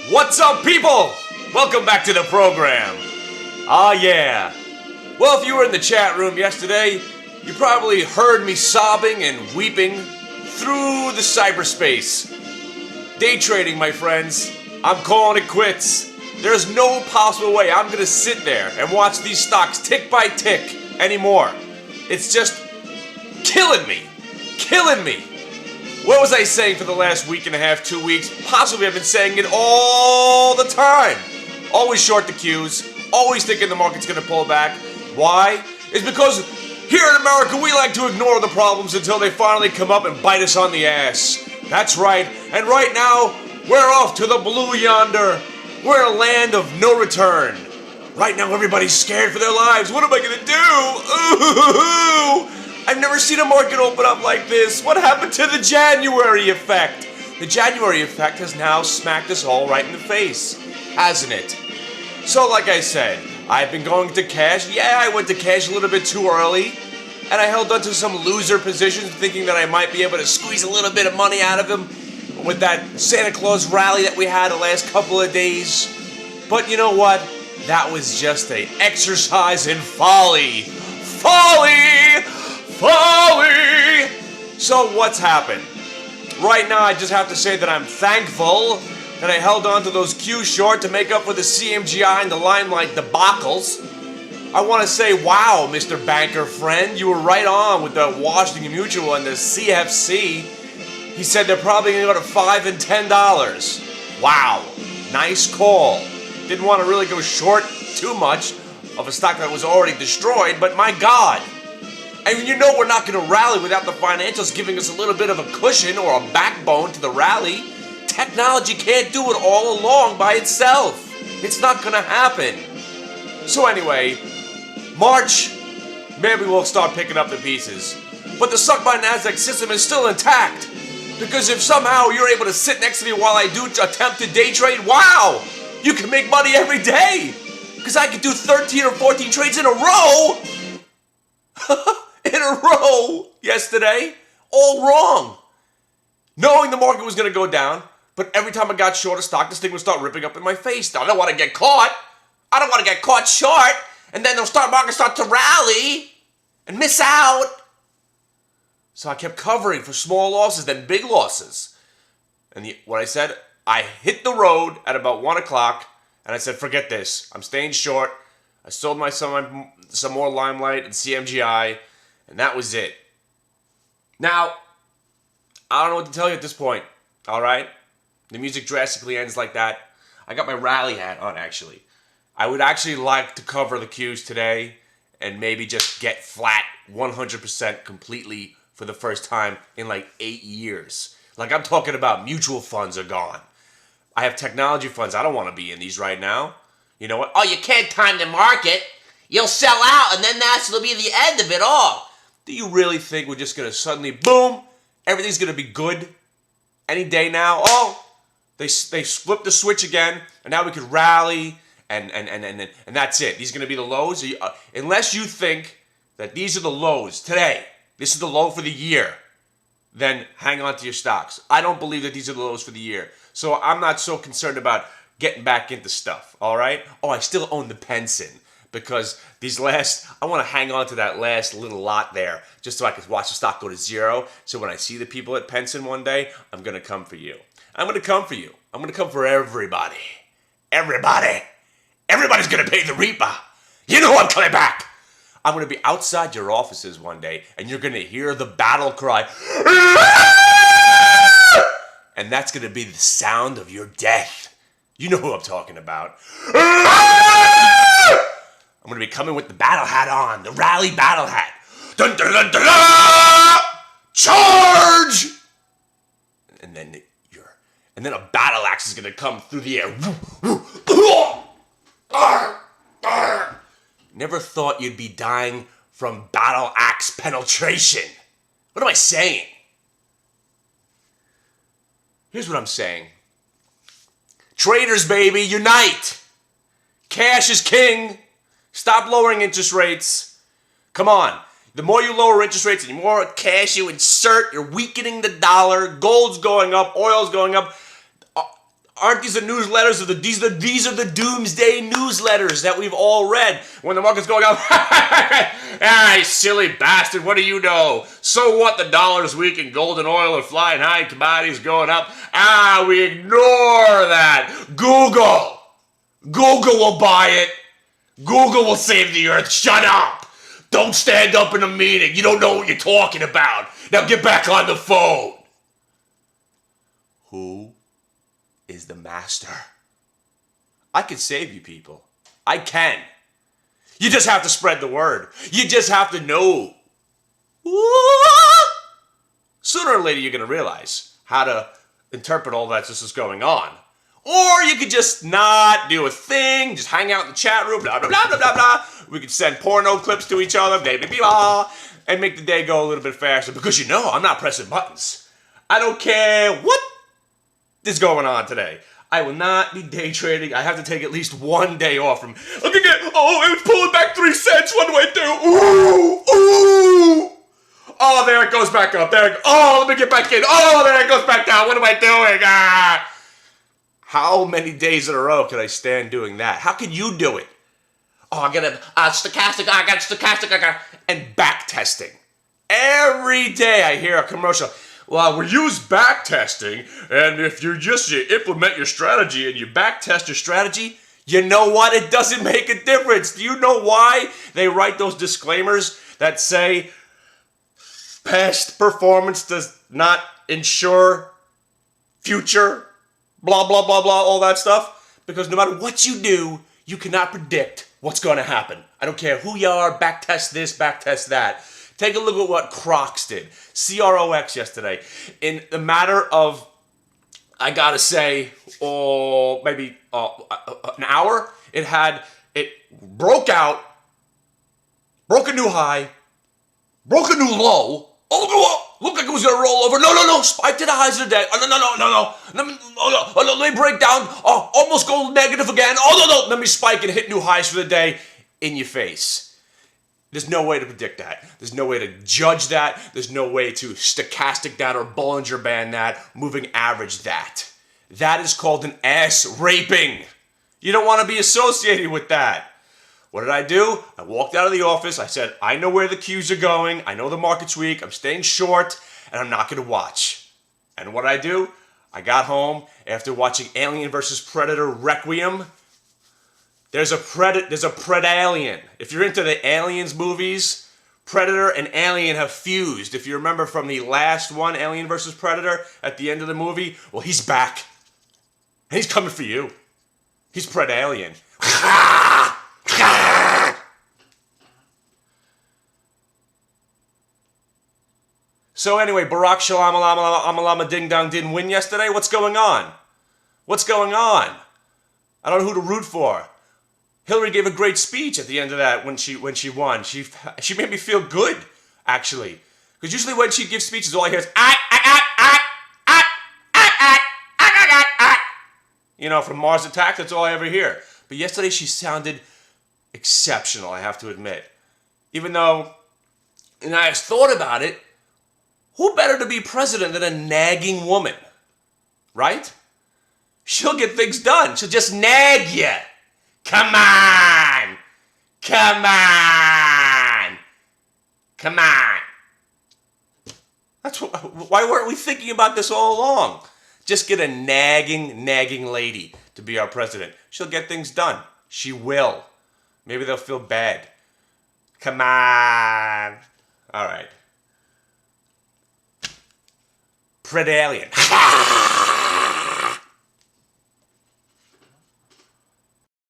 What's up, people? Welcome back to the program. Ah, yeah. Well, if you were in the chat room yesterday, you probably heard me sobbing and weeping through the cyberspace. Day trading, my friends. I'm calling it quits. There's no possible way I'm gonna sit there and watch these stocks tick by tick anymore. It's just killing me. Killing me. What was I saying for the last week and a half, 2 weeks? Possibly I've been saying it all the time. Always short the cues, always thinking the market's gonna pull back. Why? It's because here in America we like to ignore the problems until they finally come up and bite us on the ass. That's right, and right now, we're off to the blue yonder. We're in a land of no return. Right now everybody's scared for their lives. What am I gonna do? Ooh! I've never seen a market open up like this. What happened to the January effect? The January effect has now smacked us all right in the face, hasn't it? So like I said, I've been going to cash. Yeah, I went to cash a little bit too early, and I held onto some loser positions thinking that I might be able to squeeze a little bit of money out of them with that Santa Claus rally that we had the last couple of days. But you know what? That was just an exercise in folly. Folly! Folly! So what's happened? Right now I just have to say that I'm thankful that I held on to those Q short to make up for the CMGI and the Limelight debacles. I want to say, wow, Mr. Banker friend, you were right on with the Washington Mutual and the CFC. He said they're probably going to go to $5 and $10. Wow, nice call. Didn't want to really go short too much of a stock that was already destroyed, but my God. And you know we're not going to rally without the financials giving us a little bit of a cushion or a backbone to the rally. Technology can't do it all along by itself. It's not going to happen. So anyway, March, maybe we'll start picking up the pieces. But the suck by NASDAQ system is still intact. Because if somehow you're able to sit next to me while I do attempt to day trade, wow, you can make money every day. Because I could do 13 or 14 trades in a row. In a row yesterday, all wrong. Knowing the market was going to go down, but every time I got short a stock, this thing would start ripping up in my face. Now, I don't want to get caught. I don't want to get caught short, and then the stock market start to rally and miss out. So I kept covering for small losses, then big losses. And what I said, I hit the road at about 1 o'clock, and I said, forget this. I'm staying short. I sold some more Limelight and CMGI, and that was it. Now, I don't know what to tell you at this point, all right? The music drastically ends like that. I got my rally hat on, actually. I would actually like to cover the cues today and maybe just get flat 100% completely for the first time in like 8 years. Like I'm talking about mutual funds are gone. I have technology funds. I don't want to be in these right now. You know what? Oh, you can't time the market. You'll sell out, and then that'll be the end of it all. Do you really think we're just going to suddenly, boom, everything's going to be good any day now? Oh, they flipped the switch again, and now we could rally, and that's it. These are going to be the lows. Unless you think that these are the lows today, this is the low for the year, then hang on to your stocks. I don't believe that these are the lows for the year. So I'm not so concerned about getting back into stuff, all right? Oh, I still own the Penson. Because I want to hang on to that last little lot there just so I can watch the stock go to zero. So when I see the people at Penson one day, I'm going to come for you. I'm going to come for you. I'm going to come for everybody. Everybody. Everybody's going to pay the reaper. You know I'm coming back. I'm going to be outside your offices one day and you're going to hear the battle cry. And that's going to be the sound of your death. You know who I'm talking about. I'm going to be coming with the battle hat on, the rally battle hat. Dun, dun, dun, dun, dun, charge! And then a battle axe is going to come through the air. Never thought you'd be dying from battle axe penetration. What am I saying? Here's what I'm saying. Traders, baby, unite! Cash is king. Stop lowering interest rates. Come on. The more you lower interest rates and the more cash you insert, you're weakening the dollar. Gold's going up. Oil's going up. Aren't these the newsletters of these are the doomsday newsletters that we've all read when the market's going up? Ah, silly bastard, what do you know? So what, the dollar's weak and gold and oil are flying high and commodities going up? Ah, we ignore that. Google will buy it. Google will save the earth. Shut up. Don't stand up in a meeting. You don't know what you're talking about. Now get back on the phone. Who is the master? I can save you people. I can. You just have to spread the word. You just have to know. Sooner or later you're going to realize how to interpret all that this is going on. Or you could just not do a thing, just hang out in the chat room, blah, blah, blah, blah, blah, blah. We could send porno clips to each other, blah, blah, blah, and make the day go a little bit faster because you know I'm not pressing buttons. I don't care what is going on today. I will not be day trading. I have to take at least one day off from, look again, oh, it was pulling back 3 cents. What do I do? Ooh. Oh, there it goes back up. There it goes. Oh, let me get back in. Oh, there it goes back down. What am I doing? How many days in a row can I stand doing that? How can you do it? Oh, I got stochastic, I got stochastic, and back testing. Every day I hear a commercial. Well, we use back testing, and if you implement your strategy and you back test your strategy, you know what? It doesn't make a difference. Do you know why they write those disclaimers that say past performance does not ensure future, blah, blah, blah, blah, all that stuff? Because no matter what you do, you cannot predict what's going to happen. I don't care who you are, back test this, back test that. Take a look at what Crocs did. CROX yesterday. In the matter of, I gotta say, maybe an hour, it broke out, broke a new high, broke a new low, looked like it was gonna roll over. No, spike to the highs of the day. No. Let me break down, almost go negative again. No, let me spike and hit new highs for the day in your face. There's no way to predict that. There's no way to judge that. There's no way to stochastic that or Bollinger Band that, moving average that. That is called an ass raping. You don't want to be associated with that. What did I do? I walked out of the office. I said, I know where the cues are going. I know the market's weak. I'm staying short, and I'm not going to watch. And what did I do? I got home after watching Alien vs. Predator Requiem. There's a PREDALIEN. If you're into the Aliens movies, Predator and Alien have fused. If you remember from the last one, Alien vs. Predator, at the end of the movie, well, he's back. And he's coming for you. He's PREDALIEN. So anyway, Barack Shalom Amalama Ding Dong didn't win yesterday. What's going on? What's going on? I don't know who to root for. Hillary gave a great speech at the end of that when she won. She made me feel good, actually. Because usually when she gives speeches, all I hear is you know, from Mars Attacks, that's all I ever hear. But yesterday she sounded exceptional, I have to admit. Even though, and I thought about it, who better to be president than a nagging woman? Right? She'll get things done. She'll just nag you. Come on! Come on! Come on! Why weren't we thinking about this all along? Just get a nagging lady to be our president. She'll get things done. She will. Maybe they'll feel bad. Come on! All right. PREDALIEN.